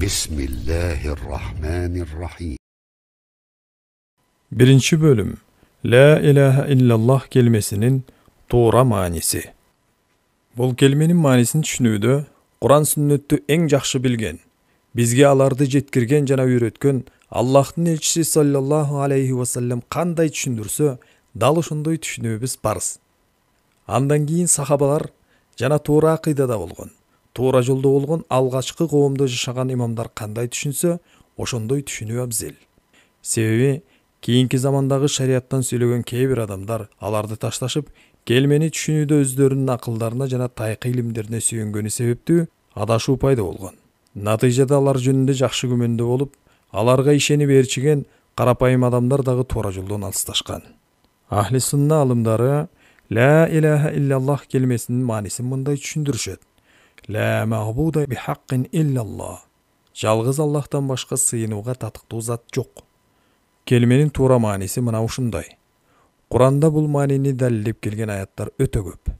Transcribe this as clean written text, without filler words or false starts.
Bismillahirrahmanirrahim. Birinci bölüm. La ilahe illallah kelimesinin toora manisi. Бұл kelimenin manisini түшүнүүдө Kur'an sünnöttü eng жақшы bilgen, bizge alарды жеткирген жана үйрөткөн Аллахтын элчиси саллаллаху алейхи ва саллям кандай түшүндүрсө, дал ошондой түшүнүүбүз парыз. Андан кийин сахабалар жана туура акыйдада болгон, туура жолдо болгон алгачкы коомдо жашаган имамдар кандай түшүнсө, ошондой түшүнүү абзел. Себеби кийинки замандагы шарияттан сүйлөгөн кээ бир адамдар аларды ташташып, келмени түшүнүүдө өздөрүнүн акылдарына жана тайкы илимдерине сүйөнгөнү себептүү адашуу пайда болгон. Натыйжада алар жөнүндө жакшы күмөндө болуп, аларга ишенип ээрчиген карапайым адамдар дагы туура жолдон алысташкан. Ахли сунна алымдары La ilahe illallah kelimesinin manisi мындай түшүндүрүшөт. La ma'buda bihaqqin illallah. Жалгыз Аллахтан башка сыйынууга татыктуу зат жок. Келименин туура маниси мына ушундай. Куранда бул манини далилдеп келген аяттар өтө көп.